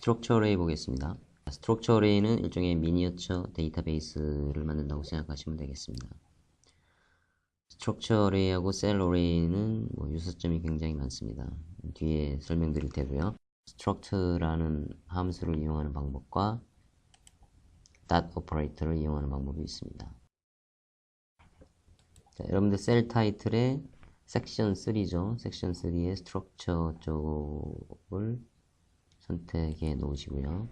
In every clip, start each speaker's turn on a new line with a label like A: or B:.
A: 스트럭처 어레이 보겠습니다. 스트럭처 어레이는 일종의 미니어처 데이터베이스를 만든다고 생각하시면 되겠습니다. 스트럭처 어레이하고 셀 어레이는 유사점이 굉장히 많습니다. 뒤에 설명드릴 테고요. 스트럭트라는 함수를 이용하는 방법과 dot 오퍼레이터를 이용하는 방법이 있습니다. 자, 여러분들 셀 타이틀에 섹션 3죠. 섹션 3의 스트럭처 쪽을 선택해 놓으시고요.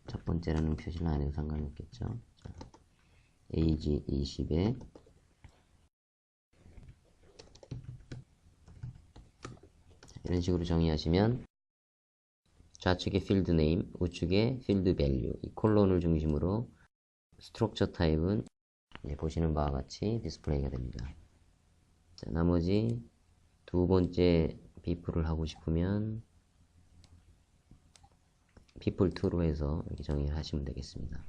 A: 첫 번째라는 표시를 안 해도 상관이 없겠죠. 자, age 20에 이런 식으로 정의하시면 좌측에 field name, 우측에 field value, 이 콜론을 중심으로 스트럭처 타입은 보시는 바와 같이 디스플레이가 됩니다. 자, 나머지 두 번째 비프를 하고 싶으면 people2로 해서 이렇게 정의를 하시면 되겠습니다.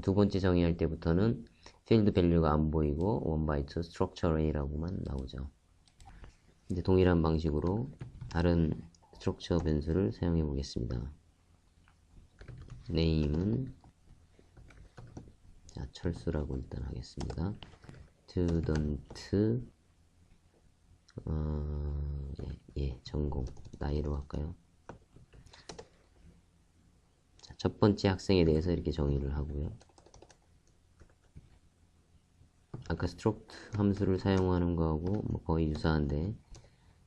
A: 두 번째 정의할 때부터는 field value가 안 보이고 1by2 structure array라고만 나오죠. 이제 동일한 방식으로 다른 structure 변수를 사용해 보겠습니다. name은 자, 철수라고 일단 하겠습니다. student 전공 나이로 할까요? 자, 첫 번째 학생에 대해서 이렇게 정의를 하고요. 아까 struct 함수를 사용하는 거하고 거의 유사한데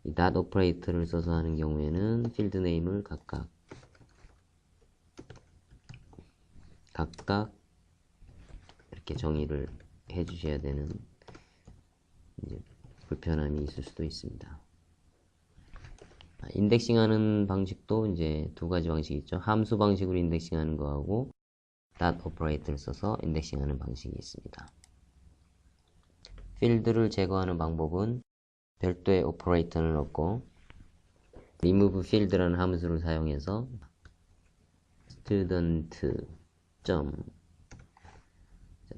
A: 이 dot 오퍼레이터를 써서 하는 경우에는 field name을 각각 이렇게 정의를 해 주셔야 되는 이제 불편함이 있을 수도 있습니다. 인덱싱하는 방식도 이제 두 가지 방식이 있죠. 함수 방식으로 인덱싱하는 거하고 dot 오퍼레이터를 써서 인덱싱하는 방식이 있습니다. 필드를 제거하는 방법은 별도의 오퍼레이터를 넣고 remove field라는 함수를 사용해서 student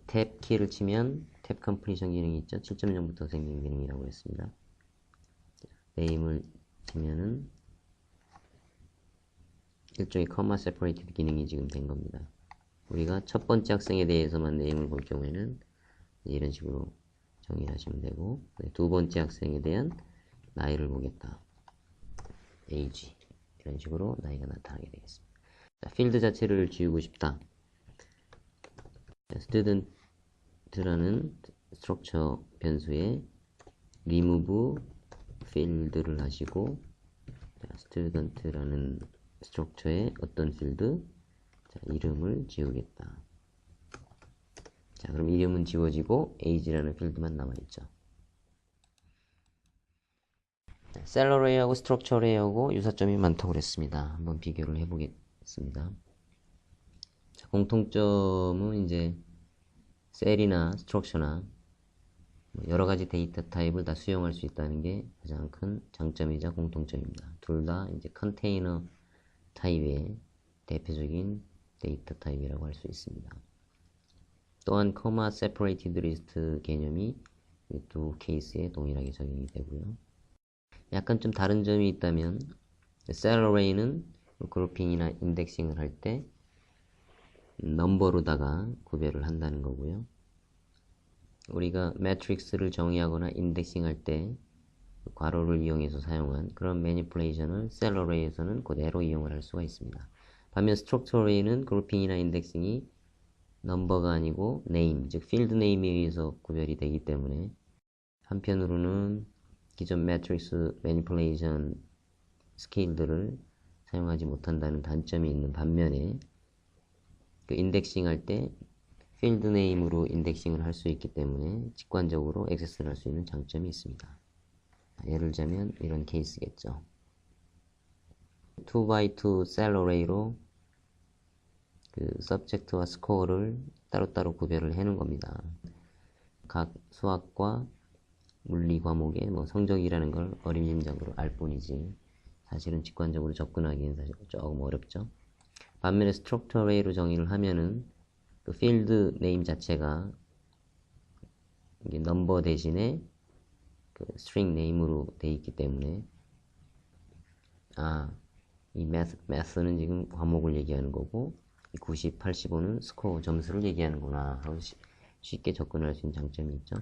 A: 탭 키를 치면 탭 컴플리션 기능이 있죠. 7.0부터 생긴 기능이라고 했습니다. name을 치면은 일종의 comma separated 기능이 지금 된 겁니다. 우리가 첫 번째 학생에 대해서만 name을 볼 경우에는 이런 식으로 정의하시면 되고, 두 번째 학생에 대한 나이를 보겠다. age 이런 식으로 나이가 나타나게 되겠습니다. 자, 필드 자체를 지우고 싶다. student라는 스트럭처 변수에 remove field를 하시고, 자, student라는 스트럭처에 어떤 필드? 자, 이름을 지우겠다. 자, 그럼 이름은 지워지고 age라는 필드만 남아있죠. 셀 어레이하고 스트럭처 어레이하고 유사점이 많다고 그랬습니다. 한번 비교를 해보겠습니다. 자, 공통점은 이제 셀이나 스트럭처나 여러가지 데이터 타입을 다 수용할 수 있다는 게 가장 큰 장점이자 공통점입니다. 둘 다 이제 컨테이너 타입의 대표적인 데이터 타입이라고 할 수 있습니다. 또한 comma separated list 개념이 이 두 케이스에 동일하게 적용이 되고요. 약간 좀 다른 점이 있다면 셀 어레이는 그룹핑이나 인덱싱을 할 때 넘버로다가 구별을 한다는 거고요. 우리가 매트릭스를 정의하거나 인덱싱할 때 괄호를 이용해서 사용한 그런 매니플레이션을 셀 어레이에서는 그대로 이용을 할 수가 있습니다. 반면 스트럭처 어레이는 그룹핑이나 인덱싱이 넘버가 아니고 네임, 즉 필드 네임에 의해서 구별이 되기 때문에 한편으로는 기존 매트릭스 매니플레이션 스킬들을 사용하지 못한다는 단점이 있는 반면에 그 인덱싱 할 때 필드 네임으로 인덱싱을 할 수 있기 때문에 직관적으로 액세스를 할 수 있는 장점이 있습니다. 예를 들자면 이런 케이스겠죠. 2x2 셀 어레이로 그 서브젝트와 스코어를 따로따로 구별을 해놓은 겁니다. 각 수학과 물리 과목의 성적이라는 걸 어림짐작으로 알 뿐이지 사실은 직관적으로 접근하기는 사실 조금 어렵죠. 반면에 스트럭처 어레이로 정의를 하면은 그 필드 네임 자체가 이게 넘버 대신에 그 스트링 네임으로 되어 있기 때문에 이 math는 지금 과목을 얘기하는 거고, 이 90, 85는 스코어 점수를 얘기하는구나 하고 쉽게 접근할 수 있는 장점이 있죠.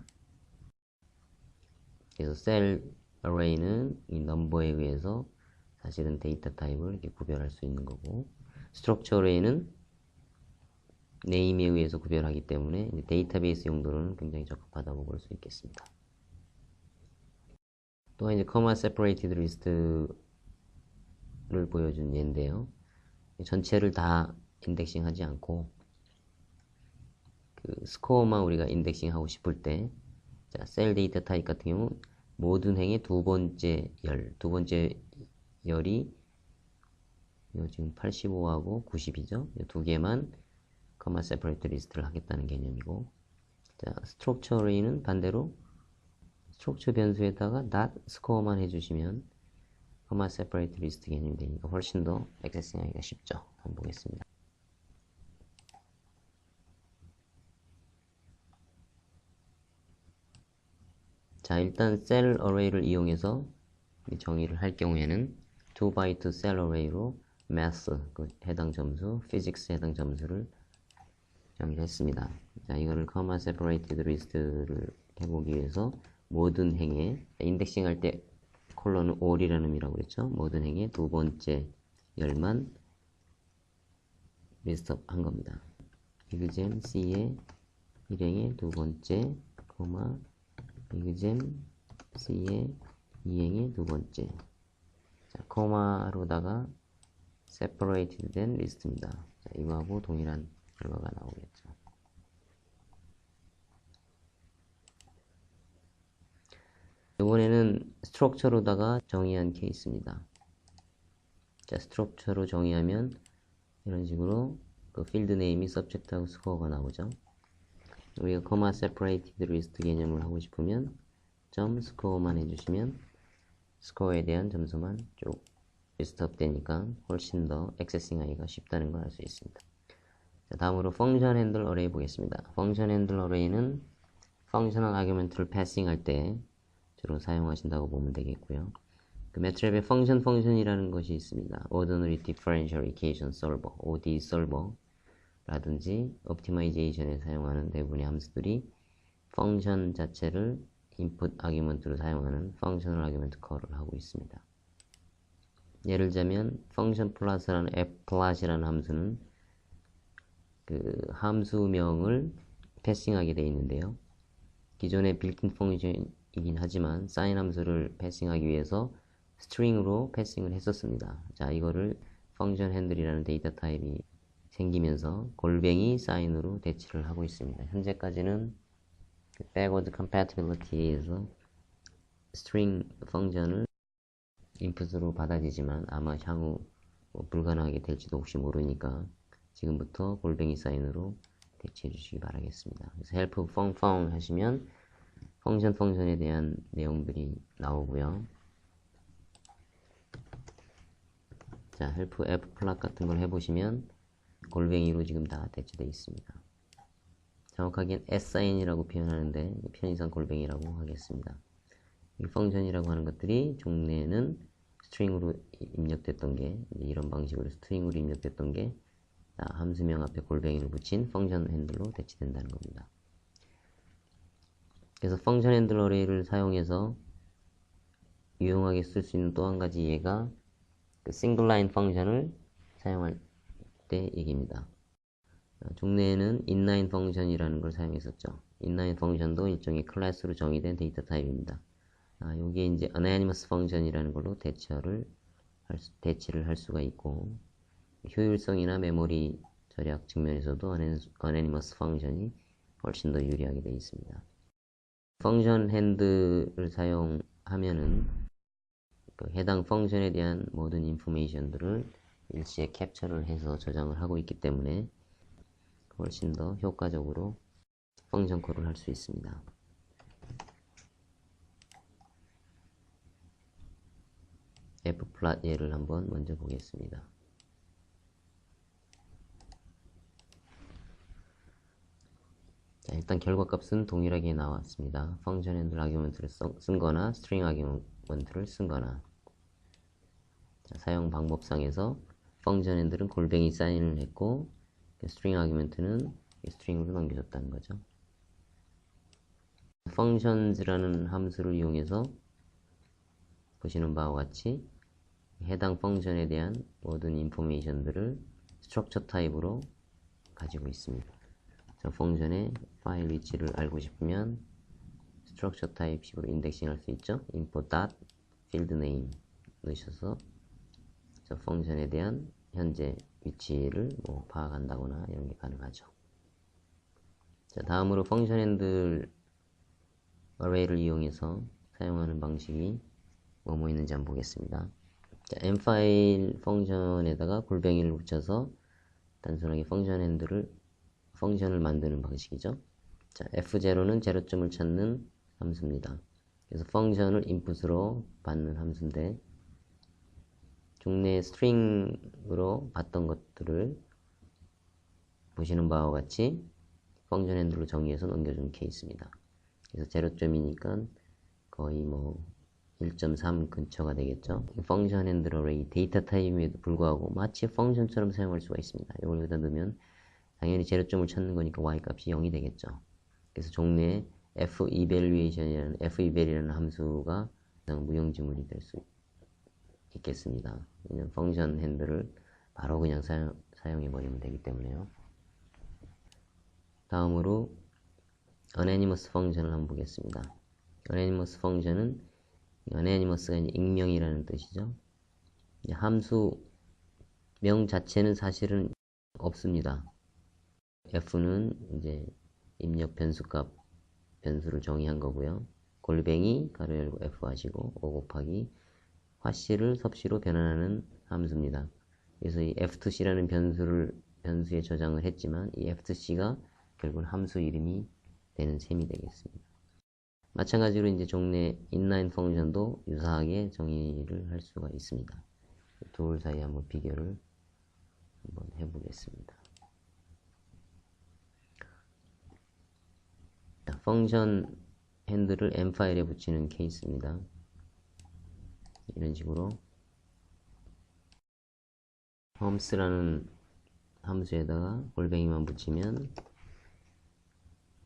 A: 그래서 셀 array는 이 넘버에 의해서 사실은 데이터 타입을 이렇게 구별할 수 있는 거고, 스트럭처 array는 네임에 의해서 구별하기 때문에 데이터베이스 용도로는 굉장히 적합하다고 볼 수 있겠습니다. 또한 이제 comma separated list를 보여준 예인데요. 전체를 다 인덱싱하지 않고 그 스코어만 우리가 인덱싱하고 싶을 때, 자, 셀 데이터 타입 같은 경우 모든 행의 두 번째 열이 요 지금 85하고 90이죠. 이 두 개만 comma separate list를 하겠다는 개념이고, 자, structure array는 반대로 structure 변수에다가 not score만 해주시면 comma separate list 개념이 되니까 훨씬 더 액세스하기가 쉽죠. 한번 보겠습니다. 자, 일단 셀 array를 이용해서 정의를 할 경우에는 2x2 셀 array로 math 그 해당 점수, physics 해당 점수를 정의를 했습니다. 자, 이거를 comma separated list를 해보기 위해서 모든 행에 인덱싱 할 때 콜론은 all이라는 의미라고 그랬죠. 모든 행의 두 번째 열만 리스트업 한 겁니다. 이그잼 C의 1행의 두 번째, 코마 이그잼 C의 2행의 두 번째. 자, 코마로다가 separated 된 리스트입니다. 자, 이거하고 동일한 결과가 나오겠죠. 이번에는 스트럭처로다가 정의한 케이스입니다. 자, 스트럭처로 정의하면 이런 식으로 그 필드 네임이 서브젝트하고 스코어가 나오죠. 우리가 comma separated list 개념을 하고 싶으면 점 스코어만 해주시면 스코어에 대한 점수만 쭉 리스트업 되니까 훨씬 더 액세싱하기가 쉽다는 걸 알 수 있습니다. 자, 다음으로 펑션 핸들 어레이 보겠습니다. 펑션 핸들 어레이는 펑셔널 아규먼트를 패싱할 때 주로 사용하신다고 보면 되겠고요. 그 매트랩에 펑션이라는 것이 있습니다. Ordinary Differential Equation Solver, ODE Solver 라든지 옵티마이제이션에 사용하는 대부분의 함수들이 펑션 자체를 인풋 아규먼트로 사용하는 펑셔널 아규먼트 컬을 하고 있습니다. 예를 들자면 펑션 플러스라는 f플랫이라는 함수는 그 함수명을 패싱하게 되어 있는데요. 기존의 빌트인 펑션이긴 하지만 sin 함수를 패싱하기 위해서 스트링으로 패싱을 했었습니다. 자, 이거를 펑션 핸들이라는 데이터 타입이 생기면서 골뱅이 sign으로 대치를 하고 있습니다. 현재까지는 backward compatibility에서 string 펑션을 인풋으로 받아지지만 아마 향후 불가능하게 될지도 혹시 모르니까 지금부터 골뱅이 sign으로 대치해 주시기 바라겠습니다. 그래서 help 펑펑 하시면 펑션에 대한 내용들이 나오고요. 자, help f 플랫 같은 걸 해보시면 골뱅이로 지금 다 대체되어 있습니다. 정확하게는 sign이라고 표현하는데 편의상 골뱅이라고 하겠습니다. 이 펑션이라고 하는 것들이 종래에는 스트링으로 입력됐던 게 이런 방식으로 스트링으로 입력됐던 게 함수명 앞에 골뱅이를 붙인 펑션 핸들로 대체된다는 겁니다. 그래서 펑션 핸들 어레이를 사용해서 유용하게 쓸 수 있는 또 한 가지 예가 그 싱글 라인 펑션을 사용할 때 얘기입니다. 종래에는 inline 펑션이라는 걸 사용했었죠. inline 펑션도 일종의 클래스로 정의된 데이터 타입입니다. 여기에 이제 anonymous 펑션이라는 걸로 대체를 할 수가 있고, 효율성이나 메모리 절약 측면에서도 anonymous 펑션이 훨씬 더 유리하게 되어 있습니다. 펑션 핸들을 사용하면은 그 해당 펑션에 대한 모든 인포메이션들을 일시에 캡처를 해서 저장을 하고 있기 때문에 훨씬 더 효과적으로 펑션 콜을 할 수 있습니다. f플랫 예를 한번 먼저 보겠습니다. 자, 일단 결과값은 동일하게 나왔습니다. 펑션 핸들 아규먼트를 쓴 거나 스트링 아규먼트를 쓴 거나. 자, 사용 방법상에서 펑션 핸들은 골뱅이 사인을 했고 스트링 아규먼트는 스트링으로 넘겨줬다는 거죠. functions라는 함수를 이용해서 보시는 바와 같이 해당 펑션에 대한 모든 인포메이션들을 스트럭처 타입으로 가지고 있습니다. 저 펑션의 파일 위치를 알고 싶으면 스트럭처 타입식으로 인덱싱 할 수 있죠. info.fieldName 넣으셔서 저 펑션에 대한 현재 위치를 뭐 파악한다거나 이런 게 가능하죠. 자, 다음으로 펑션 핸들 array를 이용해서 사용하는 방식이 뭐뭐 있는지 한번 보겠습니다. 자, m파일 펑션에다가 골뱅이를 붙여서 단순하게 펑션을 만드는 방식이죠. 자, f0는 제로점을 찾는 함수입니다. 그래서 펑션을 인풋으로 받는 함수인데 종래 스트링으로 받던 것들을 보시는 바와 같이 펑션 핸들로 정의해서 넘겨준 케이스입니다. 그래서 제로점이니까 거의 뭐 1.3 근처가 되겠죠. 펑션 핸들 어레이 데이터 타입임에도 불구하고 마치 펑션처럼 사용할 수가 있습니다. 이걸 여기다 넣으면 당연히 제로점을 찾는 거니까 y 값이 0이 되겠죠. 그래서 종래에 fevaluation이라는 함수가 무용지물이 될 수 있겠습니다. 왜냐면 펑션 핸들을 바로 그냥 사용해버리면 되기 때문에요. 다음으로 anonymous 펑션을 한번 보겠습니다. anonymous 펑션은 anonymous가 익명이라는 뜻이죠. 함수명 자체는 사실은 없습니다. f는 이제 입력 변수값 변수를 정의한 거고요. 골뱅이 가로 열고 f 하시고 5 곱하기 화씨를 섭씨로 변환하는 함수입니다. 그래서 이 f2c라는 변수에 저장을 했지만 이 f2c가 결국은 함수 이름이 되는 셈이 되겠습니다. 마찬가지로 이제 종래 inline 펑션도 유사하게 정의를 할 수가 있습니다. 둘 사이 한번 비교를 한번 해보겠습니다. 자, 펑션 핸들을 m 파일에 붙이는 케이스입니다. 이런 식으로 홈스라는 함수에다가 골뱅이만 붙이면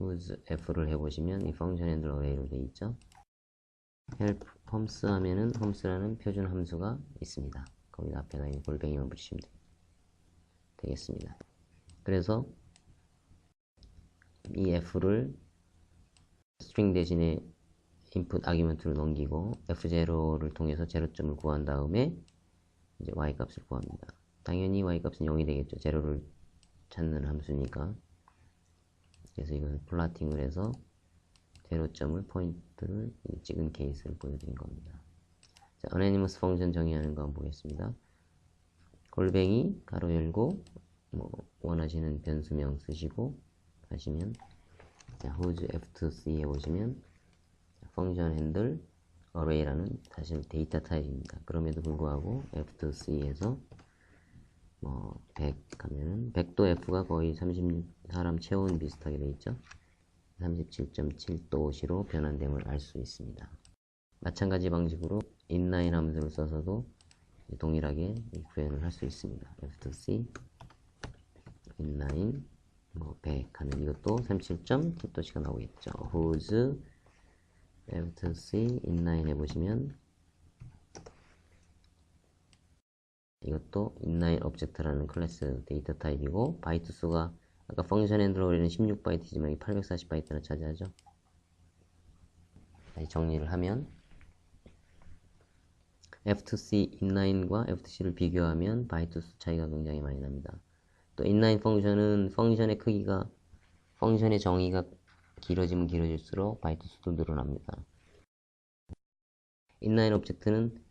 A: whose f를 해보시면 이 펑션 핸들 어레이로 되어 있죠. help homes 하면은 homes라는 표준 함수가 있습니다. 거기 앞에다 이 골뱅이만 붙이시면 되겠습니다. 그래서 이 f를 스트링 대신에 input 아규먼트로 넘기고 f0를 통해서 제로점을 구한 다음에 이제 y 값을 구합니다. 당연히 y 값은 0이 되겠죠. 제로를 찾는 함수니까. 그래서 이것을 플라팅을 해서 제로점을 포인트를 찍은 케이스를 보여드린 겁니다. 자, anonymous 펑션 정의하는 거 한번 보겠습니다. 골뱅이 가로 열고 뭐 원하시는 변수명 쓰시고 하시면 자, whose f2c 해보시면 펑션 핸들 array라는 사실 데이터 타입입니다. 그럼에도 불구하고 f2c에서 뭐 100 하면은 100도 f가 거의 36 사람 체온 비슷하게 되어 있죠. 37.7도시로 변환됨을 알 수 있습니다. 마찬가지 방식으로 inline 함수를 써서도 동일하게 구현을 할 수 있습니다. f2c inline 뭐 100 하면 이것도 37.7도씨가 나오겠죠. whose f2c inline 해보시면 이것도 inline object라는 클래스 데이터 타입이고 바이트 수가 아까 펑션 핸들 어레이는 16바이트지만 840바이트나 차지하죠. 다시 정리를 하면 f2c inline과 f2c를 비교하면 바이트 수 차이가 굉장히 많이 납니다. 또 inline 펑션은 펑션의 정의가 길어지면 길어질수록 바이트 수도 늘어납니다. inline object는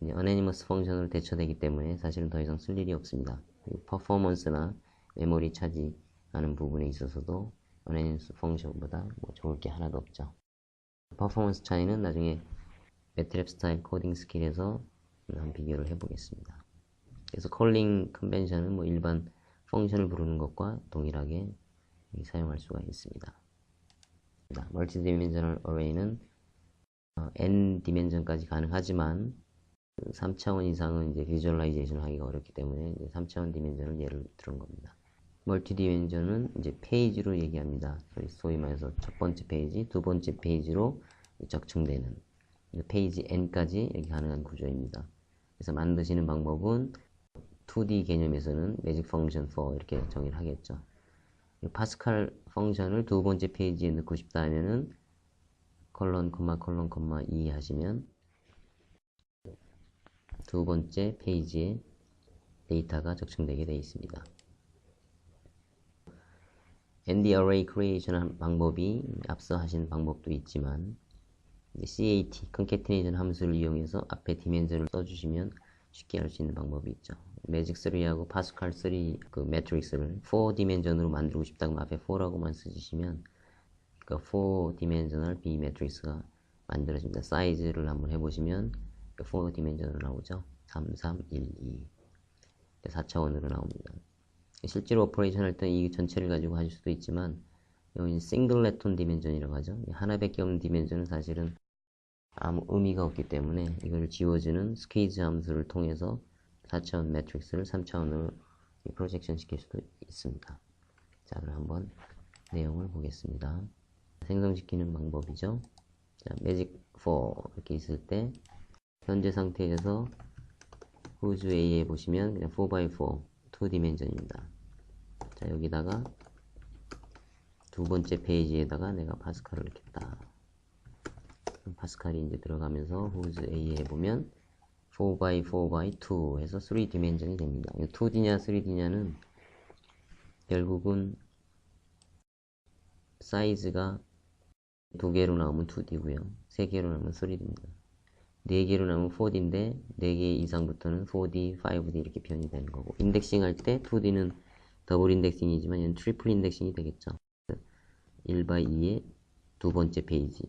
A: anonymous 펑션으로 대처되기 때문에 사실은 더 이상 쓸 일이 없습니다. 퍼포먼스나 메모리 차지하는 부분에 있어서도 anonymous 펑션보다 뭐 좋을 게 하나도 없죠. 퍼포먼스 차이는 나중에 매트랩 스타일 코딩 스킬에서 한번 비교를 해보겠습니다. 그래서 콜링 컨벤션은 뭐 일반 펑션을 부르는 것과 동일하게 사용할 수가 있습니다. 멀티 디멘셔널 어레이는 n 디멘전까지 가능하지만 3차원 이상은 이제 비주얼라이제이션 하기가 어렵기 때문에 3차원 디멘전을 예를 들은 겁니다. 멀티 디멘전은 이제 페이지로 얘기합니다. 소위 말해서 첫 번째 페이지, 두 번째 페이지로 적층되는 페이지 n까지 이렇게 가능한 구조입니다. 그래서 만드시는 방법은 2D 개념에서는 매직 펑션 4 이렇게 정의를 하겠죠. 파스칼 펑션을 두 번째 페이지에 넣고 싶다 하면은 컬런, 컬런, 2 하시면 두 번째 페이지에 데이터가 적층되게 되어 있습니다. ND Array Creation 한 방법이 앞서 하신 방법도 있지만 CAT, Concatenation 함수를 이용해서 앞에 디멘전을 써주시면 쉽게 할 수 있는 방법이 있죠. 매직3하고 파스칼 3 그 매트릭스를 4디멘전으로 만들고 싶다고 앞에 4라고만 쓰시면 그 4디멘전al B 매트릭스가 만들어집니다. 사이즈를 한번 해보시면 4디멘전으로 나오죠. 3, 3, 1, 2 4차원으로 나옵니다. 실제로 오퍼레이션 할 때 이 전체를 가지고 하실 수도 있지만 여기 싱글레톤 디멘전이라고 하죠. 하나밖에 없는 디멘전은 사실은 아무 의미가 없기 때문에 이걸 지워주는 스퀘이즈 함수를 통해서 4차원 매트릭스를 3차원으로 프로젝션 시킬 수도 있습니다. 자, 그럼 한번 내용을 보겠습니다. 생성시키는 방법이죠. 자, 매직4 이렇게 있을 때 현재 상태에서 whose A에 보시면 그냥 4x4 2디멘전입니다. 자, 여기다가 두 번째 페이지에다가 내가 파스칼을 넣겠다. 파스칼이 이제 들어가면서 whose A에 보면 4x4x2 해서 3디멘전이 됩니다. 2D냐 3D냐는 결국은 사이즈가 2개로 나오면 2D고요. 3개로 나오면 3D입니다. 4개로 나오면 4D인데 4개 이상부터는 4D, 5D 이렇게 표현이 되는 거고 인덱싱 할 때 2D는 더블 인덱싱이지만 얘는 트리플 인덱싱이 되겠죠. 1x2의 두 번째 페이지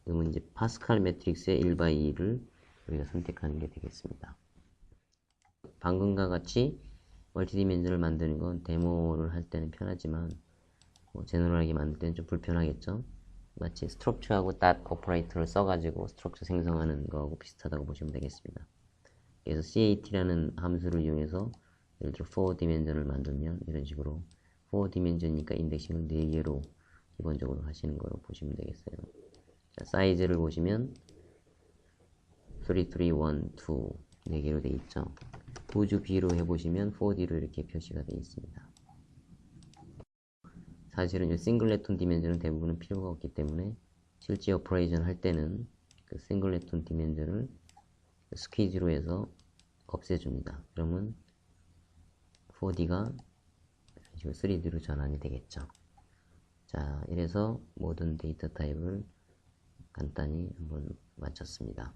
A: 그러면 이제 파스칼 매트릭스의 1x2를 우리가 선택하는 게 되겠습니다. 방금과 같이 멀티디멘전을 만드는 건 데모를 할 때는 편하지만 제너럴하게 만들 때는 좀 불편하겠죠. 마치 스트럭처하고 닷 오퍼레이터를 써가지고 스트럭처 생성하는 거하고 비슷하다고 보시면 되겠습니다. 그래서 CAT라는 함수를 이용해서 예를 들어 4디멘전을 만들면 이런 식으로 4디멘전이니까 인덱싱을 4개로 기본적으로 하시는 거로 보시면 되겠어요. 자, 사이즈를 보시면 3, 3, 1, 2 4개로 되어 있죠. whose B로 해보시면 4D로 이렇게 표시가 되어 있습니다. 사실은 이 싱글레톤 디멘전은 대부분은 필요가 없기 때문에 실제 오퍼레이션 할 때는 그 싱글레톤 디멘전을 스퀴즈로 해서 없애줍니다. 그러면 4D가 3D로 전환이 되겠죠. 자, 이래서 모든 데이터 타입을 간단히 한번 마쳤습니다.